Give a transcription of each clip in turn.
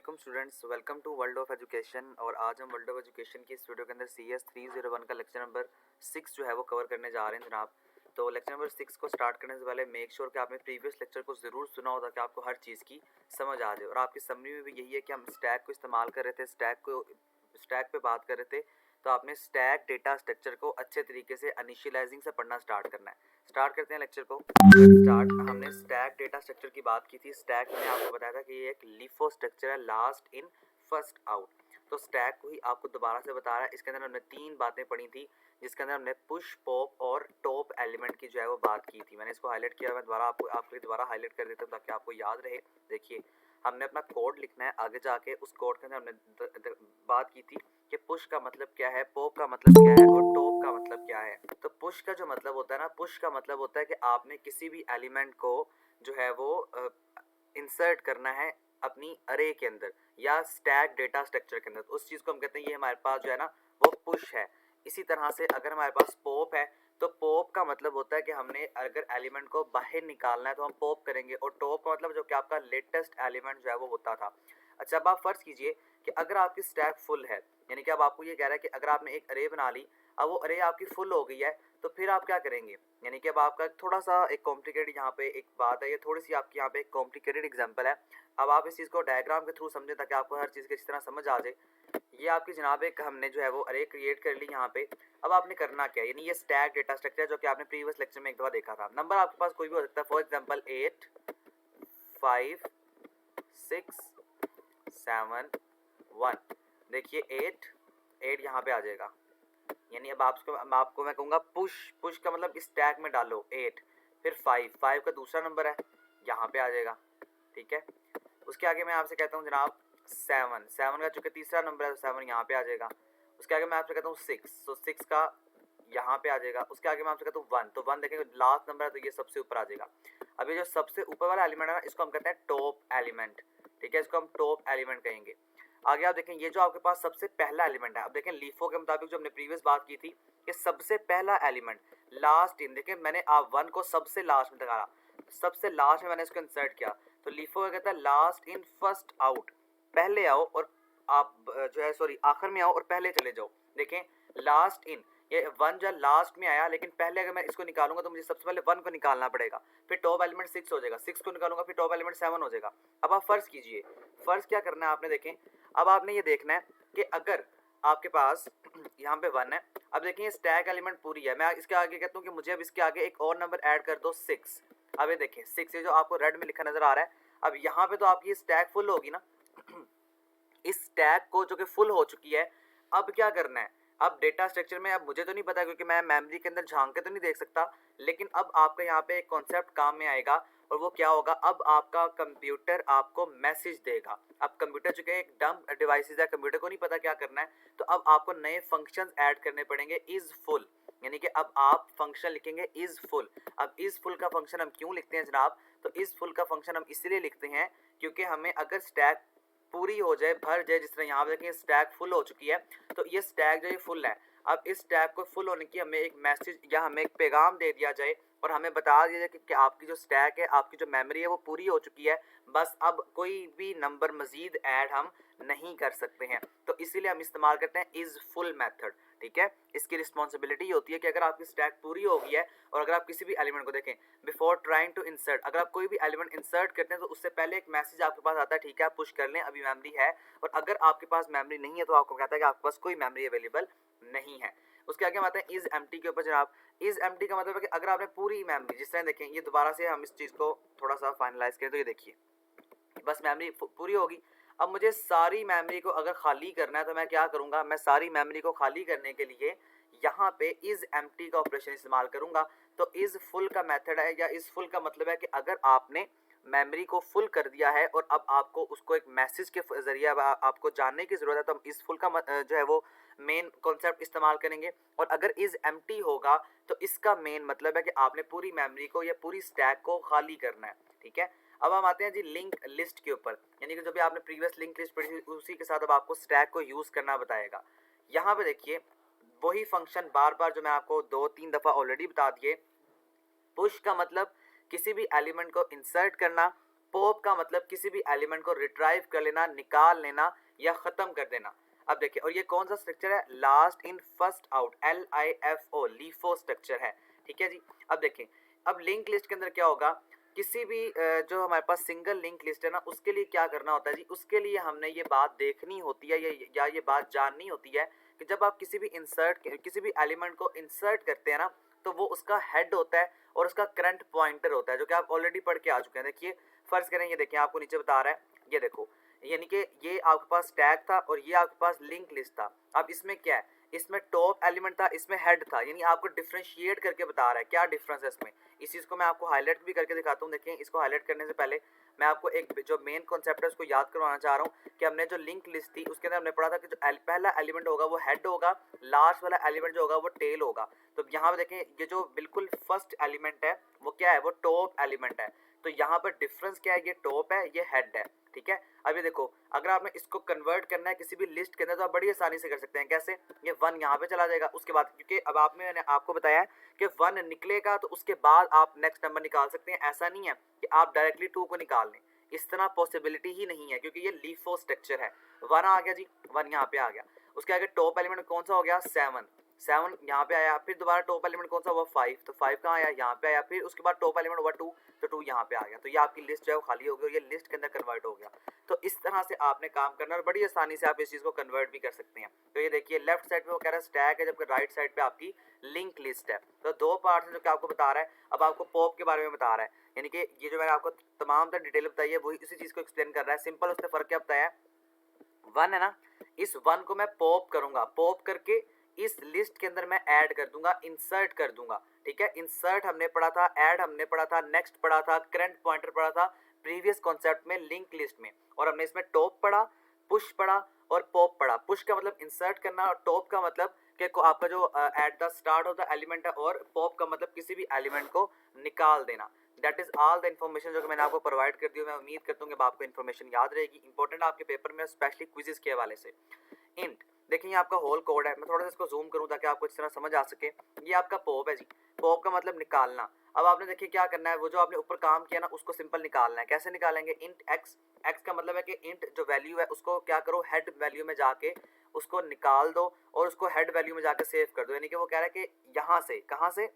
वालेकुम students, welcome to world of education. और आज हम वर्ल्ड ऑफ एजुकेशन की इस वीडियो के अंदर CS 301 का लेक्चर नंबर 6 जो है वो कवर करने जा रहे हैं जनाब। तो लेक्चर नंबर 6 को स्टार्ट करने से पहले मेक श्योर कि आपने प्रीवियस लेक्चर को ज़रूर सुना हो ताकि आपको हर चीज़ की समझ आ जाए। और आपकी समरी में भी यही है कि हम स्टैक को इस्तेमाल कर रहे थे, स्टैक पे बात कर रहे थे। तो आपने स्टैक डेटा स्ट्रक्चर को अच्छे तरीके से इनिशियलाइजिंग से पढ़ना स्टार्ट करना है। स्टार्ट करते हैं लेक्चर को। हमने स्टैक डेटा स्ट्रक्चर की बात की थी। स्टैक मैंने आपको बताया था कि ये एक लिफो स्ट्रक्चर है, लास्ट इन फर्स्ट आउट। तो स्टैक को ही आपको दोबारा से बता रहा है। इसके अंदर हमने 3 बातें पढ़ी थी, जिसके अंदर हमने पुश, पॉप और टॉप एलिमेंट की जो है वो बात की थी। मैंने इसको हाईलाइट किया, मैं दोबारा आपको दोबारा हाईलाइट कर देता हूँ ताकि आपको याद रहे। देखिए, हमने अपना कोड लिखना है, आगे जाके उस कोड के अंदर हमने बात की थी कि पुश का मतलब क्या है, पॉप का मतलब क्या है और टॉप का मतलब क्या है। तो पुश का जो मतलब होता है ना, पुश का मतलब होता है कि आपने किसी भी एलिमेंट को जो है वो इंसर्ट करना है अपनी अरे के अंदर या स्टैक डेटा स्ट्रक्चर के अंदर। तो उस चीज़ को हम कहते हैं ये हमारे पास जो है ना वो पुश है। इसी तरह से अगर हमारे पास पॉप है तो पॉप का मतलब होता है कि हमने अगर एलिमेंट को बाहर निकालना है तो हम पॉप करेंगे। और टॉप का मतलब जो कि आपका लेटेस्ट एलिमेंट जो है वो होता था। अच्छा, अब आप फर्ज कीजिए कि अगर आपकी स्टैक फुल है, यानी कि अब आपको ये कह रहा है कि अगर आपने एक अरे बना ली, अब वो अरे आपकी फुल हो गई है, तो फिर आप क्या करेंगे। यानी कि अब आपका थोड़ा सा एक कॉम्प्लिकेटेड यहाँ पे एक बात है, ये थोड़ी सी आपकी यहाँ पे एक कॉम्प्लिकेटेड एग्जांपल है। अब आप इस चीज़ को डायग्राम के थ्रू समझें ताकि आपको हर चीज़ की अच्छी तरह समझ आ जाए। ये आपकी जनाब एक हमने जो है वो अरे क्रिएट कर ली यहाँ पे। अब आपने करना क्या है, यानी ये स्टैक डेटा स्ट्रक्चर जो कि आपने प्रीवियस लेक्चर में एक दफ़ा देखा था। नंबर आपके पास कोई भी हो सकता है, फॉर एग्जाम्पल 8, 5, 6, 7, 1। देखिए 8 यहाँ पे आ जाएगा। यानी अब आपको मैं कहूँगा पुश का मतलब इस टैग में डालो 8, फिर 5 का दूसरा नंबर है, यहाँ पे आ जाएगा। ठीक है, उसके आगे मैं आपसे कहता हूँ जनाब 7 का चूंकि तीसरा नंबर है तो 7 यहाँ पे आ जाएगा। उसके आगे मैं आपसे कहता हूँ 6, तो 6 का यहाँ पे आ जाएगा। उसके आगे मैं आपसे कहता हूँ 1, तो 1 देखेंगे लास्ट नंबर है तो ये सबसे ऊपर आ जाएगा। अब ये जो सबसे ऊपर वाला एलिमेंट है ना, इसको हम कहते हैं टॉप एलिमेंट। ठीक है, इसको हम टॉप एलिमेंट कहेंगे। आगे आप देखें, ये जो आपके पास सबसे पहला एलिमेंट है, अब देखें लीफो के मुताबिक जो हमने प्रीवियस बात की थी कि सबसे पहला एलिमेंट लास्ट इन, देखें मैंने आप 1 को सबसे लास्ट में लगाया, सबसे लास्ट में मैंने इसको इंसर्ट किया। तो लीफो क्या कहता है, लास्ट इन फर्स्ट आउट, पहले आओ और आप जो है सॉरी आखिर में आओ और पहले चले जाओ। देखें लास्ट इन, ये 1 जो लास्ट में आया, लेकिन पहले अगर मैं इसको निकालूंगा तो मुझे सबसे पहले 1 को निकालना पड़ेगा, फिर टॉप एलिमेंट 6 हो जाएगा, 6 को निकालूंगा फिर टॉप एलिमेंट 7 हो जाएगा। अब आप फर्ज कीजिए, फर्ज क्या करना है आपने, देखें अब आपने ये देखना है कि अगर आपके पास यहाँ पे 1 है, अब देखें ये स्टैक एलिमेंट पूरी है, मैं इसके आगे कहता हूँ कि मुझे अब इसके आगे एक और नंबर ऐड कर दो 6। अब ये देखें 6, ये जो आपको रेड में लिखा नजर आ रहा है, अब यहाँ पे तो आपकी स्टैक फुल होगी ना। इस स्टैक को जो कि फुल हो चुकी है, अब क्या करना है, अब डेटा स्ट्रक्चर में, अब मुझे तो नहीं पता क्योंकि मैं मेमोरी के अंदर झांक के तो नहीं देख सकता, लेकिन अब आपका यहाँ पे एक कॉन्सेप्ट काम में आएगा और वो क्या होगा, अब आपका कंप्यूटर आपको मैसेज देगा। अब कंप्यूटर चूंकि एक डंप डिवाइसेस है, कंप्यूटर को नहीं पता क्या करना है, तो अब आपको नए फंक्शंस ऐड करने पड़ेंगे। इज फुल, यानी कि अब आप फंक्शन लिखेंगे इज फुल। अब इज फुल का फंक्शन हम क्यों लिखते हैं जनाब, तो इज फुल का फंक्शन हम इसलिए लिखते हैं क्योंकि हमें अगर स्टैक पूरी हो जाए, भर जाए, जिस तरह यहाँ पे देखें स्टैक फुल हो चुकी है, तो ये स्टैक जो ये फुल है, अब इस स्टैक को फुल होने की हमें एक मैसेज या हमें एक पैगाम दे दिया जाए और हमें बता दिया जाए कि आपकी जो स्टैक है, आपकी जो मेमोरी है वो पूरी हो चुकी है, बस अब कोई भी नंबर मजीद ऐड हम नहीं कर सकते हैं। तो इसीलिए हम इस्तेमाल करते हैं इज फुल मेथड। ठीक है, इसकी रिस्पॉन्सिबिलिटी होती है कि अगर आपकी स्टैक पूरी हो गई है और अगर आप किसी भी एलिमेंट को देखें, बिफोर ट्राइंग टू इंसर्ट, अगर आप कोई भी एलिमेंट इंसर्ट करते हैं तो उससे पहले एक मैसेज आपके पास आता है, ठीक है आप पुश कर लें अभी मेमोरी है। और अगर आपके पास मेमोरी नहीं है तो आपको कहता है कि आपके पास कोई मेमोरी अवेलेबल नहीं है। उसके आगे हम आते हैं इज एम्प्टी के ऊपर जनाब। इज एम्प्टी का मतलब है कि अगर आपने पूरी मेमोरी, जिस तरह देखें ये दोबारा से हम इस चीज़ को थोड़ा सा फाइनलाइज करें तो ये देखिए बस मेमोरी पूरी होगी। अब मुझे सारी मेमोरी को अगर खाली करना है तो मैं क्या करूंगा, मैं सारी मेमोरी को खाली करने के लिए यहाँ पे इज एम्प्टी का ऑपरेशन इस्तेमाल करूंगा। तो इज फुल का मेथड है, या इज फुल का मतलब है कि अगर आपने मेमोरी को फुल कर दिया है और अब आपको उसको एक मैसेज के जरिए आपको जानने की ज़रूरत है, तो हम इस फुल का जो है वो मेन कॉन्सेप्ट इस्तेमाल करेंगे। और अगर इज एम्प्टी होगा तो इसका मेन मतलब है कि आपने पूरी मेमोरी को या पूरी स्टैक को खाली करना है। ठीक है, अब हम आते हैं जी लिंक लिस्ट के ऊपर, यानी कि जो भी आपने प्रीवियस लिंक लिस्ट पढ़ी थी उसी के साथ अब आपको स्टैक को यूज़ करना बताएगा। यहाँ पे देखिए वही फंक्शन बार बार जो मैं आपको 2-3 दफ़ा ऑलरेडी बता दिए। पुश का मतलब किसी भी एलिमेंट को इंसर्ट करना, पॉप का मतलब किसी भी एलिमेंट को रिट्राइव कर लेना, निकाल लेना या खत्म कर देना। अब देखिए, और ये कौन सा स्ट्रक्चर है, last in first out, LIFO, LIFO structure है, ठीक है जी। अब देखिए, अब लिंक लिस्ट के अंदर क्या होगा, किसी भी जो हमारे पास सिंगल लिंक लिस्ट है ना, उसके लिए क्या करना होता है जी, उसके लिए हमने ये बात देखनी होती है या ये बात जाननी होती है कि जब आप किसी भी एलिमेंट को इंसर्ट करते हैं ना, तो वो उसका हेड होता है और उसका करंट पॉइंटर होता है, जो कि आप ऑलरेडी पढ़ के आ चुके हैं। देखिए फर्ज करें, ये देखिए आपको नीचे बता रहा है, ये देखो, यानी कि ये आपके पास टैग था और ये आपके पास लिंक लिस्ट था। अब इसमें क्या है, इसमें टॉप एलिमेंट था, इसमें हेड था, यानी आपको डिफरेंशिएट करके बता रहा है क्या डिफरेंस है इसमें। इस चीज़ को मैं आपको हाईलाइट भी करके दिखाता हूँ। देखिए, इसको हाईलाइट करने से पहले मैं आपको एक जो मेन कॉन्सेप्ट है उसको याद करवाना चाह रहा हूँ कि हमने जो लिंक लिस्ट थी उसके अंदर हमने पढ़ा था कि जो पहला एलिमेंट होगा वो हेड होगा, लास्ट वाला एलिमेंट जो होगा वो टेल होगा। तो यहाँ पे देखें, ये जो बिल्कुल फर्स्ट एलिमेंट है वो क्या है, वो टॉप एलिमेंट है। तो यहाँ पर डिफरेंस क्या है, ये टॉप है, ये हेड है, ठीक है। अब ये देखो, अगर आपने इसको कन्वर्ट करना है किसी भी लिस्ट के अंदर तो आप बड़ी आसानी से कर सकते हैं। कैसे, ये 1 यहाँ पे चला जाएगा, उसके बाद, क्योंकि अब मैंने आपको बताया है कि 1 निकलेगा तो उसके बाद आप नेक्स्ट नंबर निकाल सकते हैं। ऐसा नहीं है कि आप डायरेक्टली 2 को निकाल लें, इस तरह पॉसिबिलिटी ही नहीं है, क्योंकि ये लीफो स्ट्रक्चर है। 1 आ गया जी, 1 यहाँ पे आ गया, उसके आगे टॉप एलिमेंट कौन सा हो गया, 7 यहाँ पे आया, फिर दोबारा टॉप एलिमेंट कौन सा हुआ, 5, तो 5 कहाँ आया, यहाँ पे आया, फिर उसके बाद टॉप एलिमेंट हुआ 2, तो 2 यहाँ पे आ गया। तो ये आपकी लिस्ट जो है वो खाली हो गई और ये लिस्ट के अंदर कन्वर्ट हो गया। तो इस तरह से आपने काम करना और बड़ी आसानी से आप इस चीज़ को कन्वर्ट भी कर सकते हैं। तो ये देखिए, लेफ्ट साइड पे वो कह रहा है स्टैक है, जबकि राइट साइड पे आपकी लिंक लिस्ट है। तो 2 पार्ट जो कि आपको बता रहा है। अब आपको पॉप के बारे में बता रहा है, यानी कि ये जो मैंने आपको तमाम तरह डिटेल बताई है वही इसी चीज़ को एक्सप्लेन कर रहा है। सिंपल उसने फ़र्क क्या बताया है, 1 है ना, इस 1 को मैं पॉप करूंगा, पॉप करके इस लिस्ट के अंदर मैं ऐड कर दूंगा, इंसर्ट कर दूंगा, ठीक है। इंसर्ट हमने पढ़ा था, ऐड हमने पढ़ा था, नेक्स्ट पढ़ा था, करंट पॉइंटर पढ़ा था प्रीवियस कॉन्सेप्ट में लिंक लिस्ट में, और हमने इसमें टॉप पढ़ा, पुश पढ़ा और पॉप पढ़ा। पुश का मतलब इंसर्ट करना और टॉप का मतलब कि आपका जो एट द स्टार्ट होता है एलिमेंट है, और पॉप का मतलब किसी भी एलिमेंट को निकाल देना। That is all the information जो कि मैंने आपको प्रोवाइड कर दी है। मैं उम्मीद करता हूँ कि आपको इन्फॉर्मेशन याद रहेगी, इंपॉर्टेंट आपके पेपर में, स्पेशली क्विजेस के हवाले से। इंट देखिए, ये आपका होल कोड है, मैं थोड़ा सा इसको जूम करूँ ताकि आपको इस तरह समझ आ सके। ये आपका पॉप है जी, पॉप का मतलब निकालना। अब आपने देखिए क्या करना है, वो जो आपने ऊपर काम किया ना उसको सिंपल निकालना है। कैसे निकालेंगे, इंट एक्स, एक्स का मतलब है कि इंट जो वैल्यू है उसको क्या करो, हेड वैल्यू में जाके उसको निकाल दो और उसको हेड वैल्यू में जाके सेव कर दो। यानी कि वो कह रहा है कि यहाँ से, कहाँ से,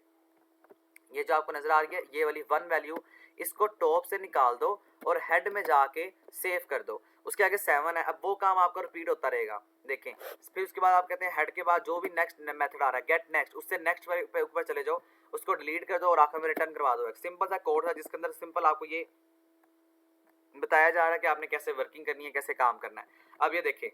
ये जो आपको नजर आ रही है ये वाली 1 वैल्यू, इसको टॉप से निकाल दो और हेड में जाके सेव कर दो। उसके आगे 7 है। अब वो काम आपका रिपीट होता रहेगा, देखें। फिर उसके बाद आप कहते हैं हेड के बाद जो भी नेक्स्ट मेथड आ रहा है, गेट नेक्स्ट, उससे नेक्स्ट पे ऊपर चले जाओ, उसको डिलीट कर दो और आखिर में रिटर्न करवा दो। एक सिंपल सा कोड था जिसके अंदर सिंपल आपको ये बताया जा रहा है कि आपने कैसे वर्किंग करनी है, कैसे काम करना है। अब ये देखें,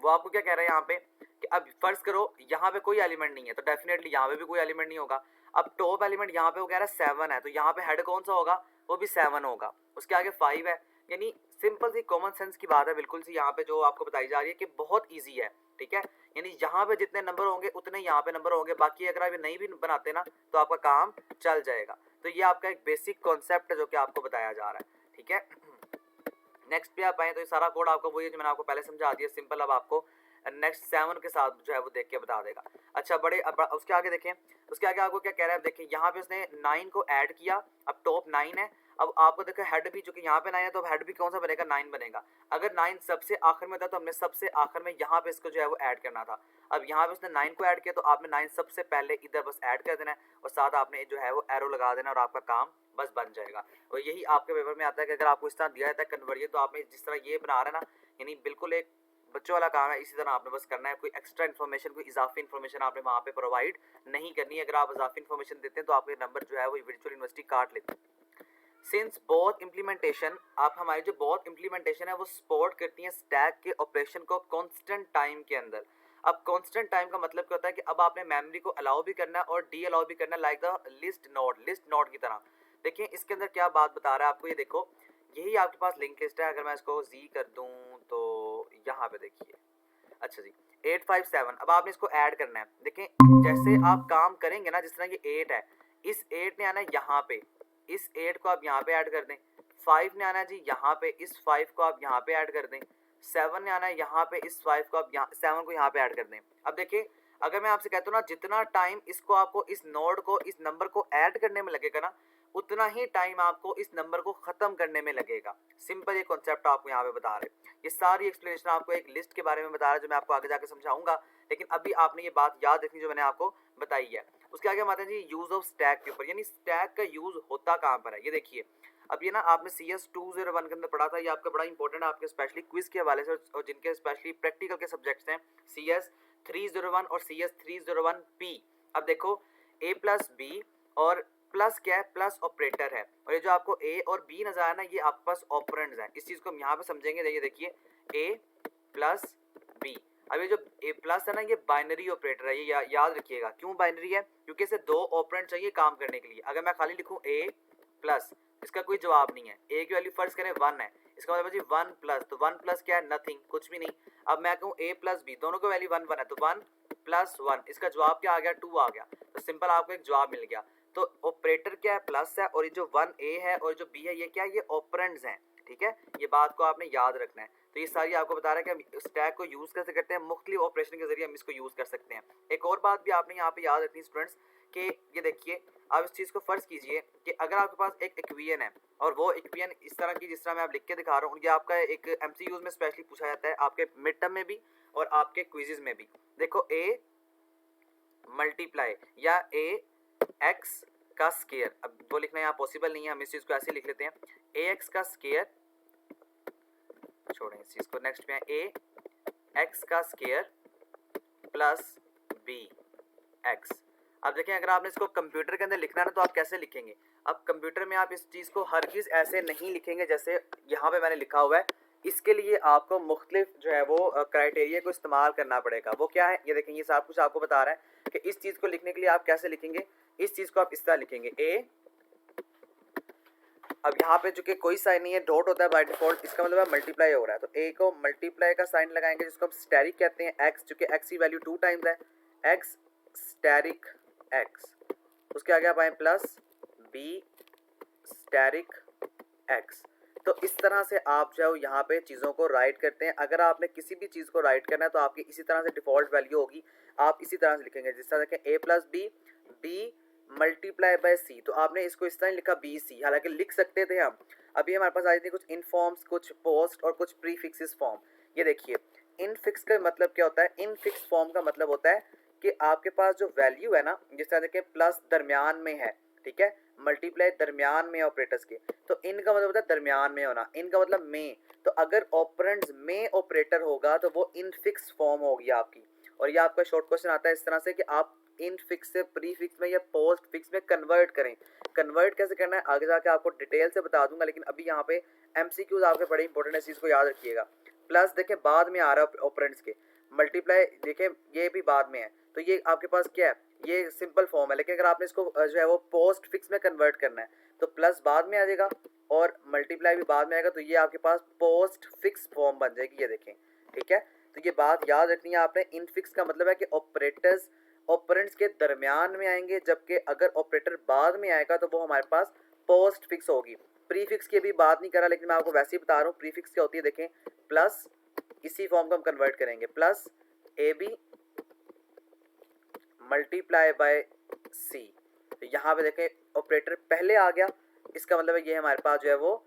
वो आपको क्या कह रहा है यहाँ पे कि अब फर्ज करो यहाँ पे कोई एलिमेंट नहीं है, तो डेफिनेटली यहाँ पे भी कोई एलिमेंट नहीं होगा। अब टॉप एलिमेंट यहाँ पे वो कह रहा है 7 है, तो यहाँ पे हेड कौन सा होगा, वो भी 7 होगा। उसके आगे 5 है, यानी सिंपल सी कॉमन सेंस की बात है बिल्कुल सी, यहाँ पे जो आपको बताई जा रही है कि बहुत ईजी है, ठीक है। यानी यहाँ पे जितने नंबर होंगे उतने यहाँ पे नंबर होंगे, बाकी अगर आप ये नहीं भी बनाते ना तो आपका काम चल जाएगा। तो ये आपका एक बेसिक कॉन्सेप्ट है जो कि आपको बताया जा रहा है, ठीक है। नेक्स्ट पे आप आए तो ये सारा कोड आपका वही है जो मैंने आपको पहले समझा दिया, सिंपल। अब आपको नेक्स्ट 7 के साथ जो है वो देख के बता देगा। अच्छा, बड़े अब उसके आगे देखें, उसके आगे आपको क्या कह रहा है, देखें यहाँ पे उसने 9 को ऐड किया, अब टॉप 9 है। अब आपको देखो हेड भी, चूंकि यहाँ पे 9 है तो हेड भी कौन सा बनेगा, 9 बनेगा। अगर 9 सबसे आखिर में था तो हमने सबसे आखिर में यहाँ पे इसको जो है वो ऐड करना था। अब यहाँ पे उसने 9 को ऐड किया तो आपने 9 सबसे पहले इधर बस ऐड कर देना है और साथ आपने जो है वो एरो लगा देना और आपका काम बस बन जाएगा। और यही आपके पेपर में आता है कि अगर आपको इस तरह दिया जाता है कन्वर्जन, तो आपने जिस तरह ये बना रहे हैं ना, यानी बिल्कुल एक बच्चों वाला काम है, इसी तरह आपने बस करना है। कोई एक्स्ट्रा इन्फॉर्मेशन, कोई इजाफी इन्फॉर्मेशन आपने वहाँ पे प्रोवाइड नहीं करनी है। अगर आप इजाफी इन्फॉर्मेशन देते हैं तो आपके नंबर जो है वो वर्चुअल यूनिवर्सिटी काट लेते हैं। सिंस बोथ इम्प्लीमेंटेशन, आप हमारी जो बोथ इम्प्लीमेंटेशन है वो सपोर्ट करती है स्टैक के ऑपरेशन को कांस्टेंट टाइम के अंदर। अब कांस्टेंट टाइम का मतलब क्या होता है कि अब आपने मेमोरी को अलाउ भी करना है और डी अलाउ भी करना है, लाइक द लिस्ट नोड की तरह। देखिए इसके अंदर क्या बात बता रहा है आपको, ये देखो, यही आपके पास लिंक लिस्ट है। अगर मैं इसको जी कर दूं तो यहाँ पे देखिए, अच्छा जी 857। अब आपने इसको ऐड करना है। देखें जैसे आप काम करेंगे ना, जिस तरह ये 8 है, इस 8 ने आना है यहाँ पे, इस 8 को आप यहाँ पे ऐड कर दें। 5 ने आना है जी यहाँ पे, इस 5 को आप यहाँ पे ऐड कर दें। 7 ने आना है यहाँ पे, इस 5 को आप 7 को यहाँ पे ऐड कर दें। अब देखिए, अगर मैं आपसे कहता हूँ ना, जितना टाइम इसको आपको इस नोड को, इस नंबर को ऐड करने में लगेगा ना, उतना ही टाइम आपको इस नंबर को ख़त्म करने में लगेगा। सिंपल ये कॉन्सेप्ट आपको यहाँ पे बता रहे हैं। ये सारी एक्सप्लेनेशन आपको एक लिस्ट के बारे में बता रहा है जो मैं आपको आगे जाकर समझाऊंगा, लेकिन अभी आपने ये बात याद रखनी जो मैंने आपको बताई है। उसके आगे हम आते हैं जी यूज़ ऑफ स्टैक के ऊपर, यानी स्टैक का यूज़ होता कहाँ पर है। ये देखिए, अब ये ना आपने CS 201 के अंदर पढ़ा था, ये आपका बड़ा इंपॉर्टेंट है आपके स्पेशली क्विज के हवाले से और जिनके स्पेशली प्रैक्टिकल के सब्जेक्ट्स हैं CS 301 और CS 301P। अब देखो A प्लस बी और प्लस क्या है, प्लस ऑपरेटर है, और ये जो आपको A और B नजर आया ना ये आपके पास ऑपरेंड्स हैं। इस चीज़ को हम यहाँ पे समझेंगे। ये देखिए A प्लस B, अब ये जो A प्लस है ना ये बाइनरी ऑपरेटर है, ये याद रखिएगा। क्यों बाइनरी है? क्योंकि इसे दो ऑपरेंड चाहिए काम करने के लिए। अगर मैं खाली लिखूँ A प्लस, इसका कोई जवाब नहीं है। A की वैल्यू फर्स्ट करें 1 है, इसका मतलब जी 1 प्लस, तो 1 प्लस क्या है, नथिंग, कुछ भी नहीं। अब मैं कहूँ A प्लस बी, दोनों की वैल्यू 1 1 है, तो 1 प्लस 1, इसका जवाब क्या आ गया, 2 आ गया। तो सिंपल आपको एक जवाब मिल गया। तो ऑपरेटर क्या है, प्लस है, और ये जो 1A है और जो B है ये क्या है, ये ऑपरेंड्स हैं। ठीक है, ये बात को आपने याद रखना है। तो ये सारी आपको बता रहा है कि हम स्टैक को यूज़ कैसे करते हैं, मुख्तलिफ ऑपरेशन के जरिए हम इसको यूज़ कर सकते हैं। एक और बात भी आपने यहाँ पे याद रखनी स्टूडेंट्स कि ये देखिए, आप इस चीज़ को फ़र्ज़ कीजिए कि अगर आपके पास एक इक्वेशन है और वो इक्वेशन इस तरह की जिस तरह मैं आप लिख के दिखा रहा हूँ, ये आपका एक MCQs में स्पेशली पूछा जाता है, आपके मिड टर्म में भी और आपके क्विज़ेस में भी। देखो A मल्टीप्लाई या AX का स्केयर, अब वो लिखना यहाँ पॉसिबल नहीं है, हम इस चीज़ को ऐसे लिख लेते हैं AX का स्केयर, छोड़ें इस चीज़ को, नेक्स्ट पे है AX का स्केयर प्लस BX। अब देखें, अगर आपने इसको कंप्यूटर के अंदर लिखना है ना तो आप कैसे लिखेंगे। अब कंप्यूटर में आप इस चीज़ को हर चीज़ ऐसे नहीं लिखेंगे जैसे यहाँ पे मैंने लिखा हुआ है। इसके लिए आपको मुख्तलिफ जो है वो क्राइटेरिया को इस्तेमाल करना पड़ेगा। वो क्या है, ये देखें, ये सब कुछ आपको बता रहा है कि इस चीज़ को लिखने के लिए आप कैसे लिखेंगे। इस चीज़ को आप इस तरह लिखेंगे A, अब यहाँ पे चूंकि कोई साइन नहीं है, डॉट होता है बाय डिफॉल्ट, इसका मतलब है मल्टीप्लाई हो रहा है, तो A को मल्टीप्लाई का साइन लगाएंगे जिसको हम स्टेरिक कहते हैं। X, चूंकि X की वैल्यू 2 टाइम्स है, X स्टेरिक X। उसके आगे आप आए प्लस B स्टेरिक X। तो इस तरह से आप जो है यहाँ पे चीज़ों को राइट करते हैं। अगर आपने किसी भी चीज़ को राइट करना है तो आपकी इसी तरह से डिफ़ॉल्ट वैल्यू होगी, आप इसी तरह से लिखेंगे। जिस तरह देखें A plus B, B multiply by C, तो आपने इसको इस तरह लिखा BC, हालांकि लिख सकते थे हम। अभी हमारे पास आई थी कुछ इन फॉर्म्स, कुछ पोस्ट और कुछ प्रीफिक्सेस फॉर्म। ये देखिए, इन फिक्स का मतलब क्या होता है, इन फिक्स फॉर्म का मतलब होता है कि आपके पास जो वैल्यू है ना, जिस तरह देखें प्लस दरमियान में है, ठीक है, मल्टीप्लाई दरमियान में ऑपरेटर्स के, तो इनका मतलब होता है दरमियान में होना, इनका मतलब में। तो अगर ऑपरेंड्स में ऑपरेटर होगा तो वो इन फिक्स फॉर्म होगी आपकी। और ये आपका शॉर्ट क्वेश्चन आता है इस तरह से कि आप इन फिक्स से प्री फिक्स में या पोस्ट फिक्स में कन्वर्ट करें। कन्वर्ट कैसे करना है आगे जाके आपको डिटेल से बता दूंगा, लेकिन अभी यहाँ पे MCQs आपके बड़े इंपॉर्टेंट है, इस चीज़ को याद रखिएगा। प्लस देखें बाद में आ रहा है ऑपरेंड्स के, मल्टीप्लाई देखें ये भी बाद में है, तो ये आपके पास क्या है, ये सिंपल फॉर्म है। लेकिन अगर आपने इसको जो है वो पोस्ट फिक्स में कन्वर्ट करना है तो प्लस बाद में आ जाएगा और मल्टीप्लाई भी बाद में आएगा, तो ये आपके पास पोस्ट फिक्स फॉर्म बन जाएगी। ये देखें, ठीक है, तो ये बात याद रखनी है आपने। इन फिक्स का मतलब है कि ऑपरेटर्स ऑपरेंड्स के दरमियान में आएंगे, जबकि अगर ऑपरेटर बाद में आएगा तो वो हमारे पास पोस्ट फिक्स होगी। प्रीफिक्स की भी बात नहीं करा, लेकिन मैं आपको वैसे ही बता रहा हूँ प्रीफिक्स क्या होती है। देखें, प्लस इसी फॉर्म को हम कन्वर्ट करेंगे, plus AB multiply by C। तो यहाँ पे देखें ऑपरेटर पहले आ गया, इसका मतलब है ये हमारे पास जो है वो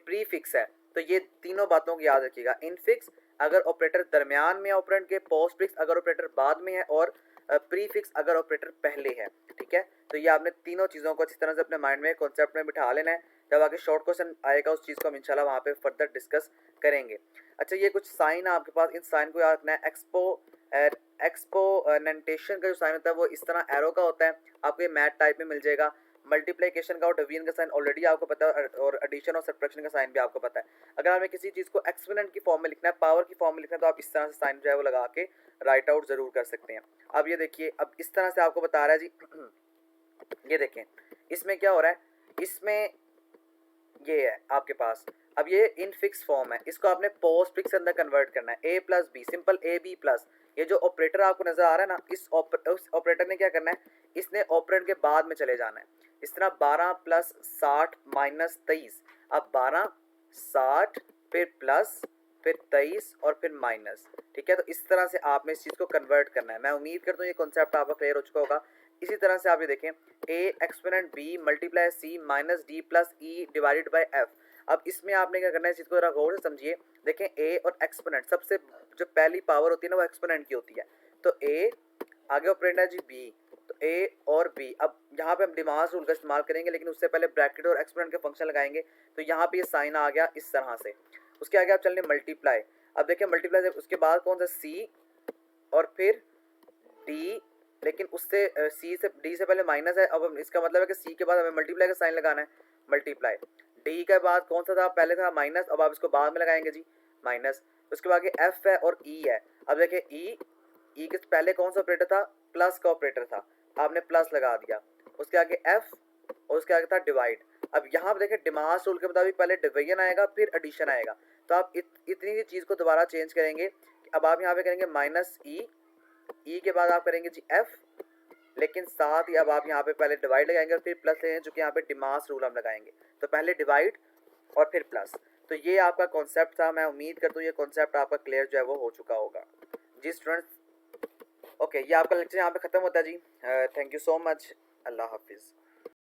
प्रीफिक्स है। तो ये तीनों बातों को याद रखिएगा, इनफिक्स अगर ऑपरेटर दरमियान में है ऑपरेंड के, पोस्ट फिक्स अगर ऑपरेटर बाद में है, और प्रीफिक्स अगर ऑपरेटर पहले है। ठीक है, तो ये आपने तीनों चीज़ों को अच्छी तरह से अपने माइंड में कॉन्सेप्ट में बिठा लेना है। जब आगे शॉर्ट क्वेश्चन आएगा उस चीज़ को हम इंशाल्लाह वहाँ पे फर्दर डिस्कस करेंगे। अच्छा, ये कुछ साइन है आपके पास, इन साइन को याद रखना है। एक्सपोनेंटेशन का जो साइन होता है वो इस तरह एरो का होता है, आपको ये मैथ टाइप में मिल जाएगा। मल्टीप्लिकेशन का और डिवीजन का साइन ऑलरेडी आपको पता है, और एडिशन और सब्ट्रैक्शन का साइन भी आपको पता है। अगर हमें किसी चीज़ को एक्सपोनेंट की फॉर्म में लिखना है, पावर की फॉर्म में लिखना है, तो आप इस तरह से साइन जो है वो लगा के राइट आउट ज़रूर कर सकते हैं। अब ये देखिए, अब इस तरह से आपको बता रहा है जी ये देखें इसमें क्या हो रहा है, इसमें ये है आपके पास, अब ये इन फिक्स फॉर्म है, इसको आपने पोस्ट फिक्स अंदर कन्वर्ट करना है। A plus B, simple AB plus, ये जो ऑपरेटर आपको नजर आ रहा है ना, इस ऑपरेटर ने क्या करना है, इसने ऑपरेंड के बाद में चले जाना है। इस तरह 12 प्लस 60 माइनस 23, अब 12 60 फिर प्लस फिर 23 और फिर माइनस। ठीक है, तो इस तरह से आपने इस चीज़ को कन्वर्ट करना है। मैं उम्मीद करता हूँ ये कॉन्सेप्ट आपका क्लियर हो चुका होगा। इसी तरह से आप ये देखें a exponent b multiply c minus D plus E divided by f। अब इसमें आपने क्या करना है, इस चीज़ को जरा गौर से समझिए। देखें a और एक्सपोनेंट, सबसे जो पहली पावर होती है ना वो एक्सपोनेंट की होती है। तो a आगे ऑपरेंड है जी b, तो a और b। अब यहाँ पे हम डिमास रूल का इस्तेमाल करेंगे, लेकिन उससे पहले ब्रैकेट और एक्सपोनेंट के फंक्शन लगाएंगे। तो यहाँ पे ये साइन आ गया इस तरह से। उसके आगे आप चल रहे मल्टीप्लाई। अब देखिए मल्टीप्लाई उसके बाद कौन सा c और फिर d, लेकिन उससे सी से डी से पहले माइनस है। अब इसका मतलब है कि सी के बाद हमें मल्टीप्लाई का साइन लगाना है, मल्टीप्लाई। डी के बाद कौन सा था, पहले था माइनस, अब आप इसको बाद में लगाएंगे जी माइनस। उसके बाद एफ है और ई है। अब देखिए ई के पहले कौन सा ऑपरेटर था, प्लस का ऑपरेटर था, आपने प्लस लगा दिया। उसके आगे एफ और उसके आगे था डिवाइड। अब यहाँ पर देखिए डिमास रूल के मुताबिक पहले डिवीजन आएगा फिर एडिशन आएगा। तो आप इतनी सी चीज़ को दोबारा चेंज करेंगे। अब आप यहाँ पे करेंगे माइनस ई के बाद आप करेंगे जी एफ, लेकिन साथ ही अब आप यहाँ पे पहले डिवाइड लगाएंगे और फिर प्लस लगाएंगे, चूँकि यहाँ पे डिमास रूल हम लगाएंगे। तो पहले डिवाइड और फिर प्लस। तो ये आपका कॉन्सेप्ट था। मैं उम्मीद करता हूँ ये कॉन्सेप्ट आपका क्लियर जो है वो हो चुका होगा जी स्टूडेंट्स। ओके, ये आपका लेक्चर यहाँ पे ख़त्म होता है जी। Thank you so much. अल्लाह हाफिज़।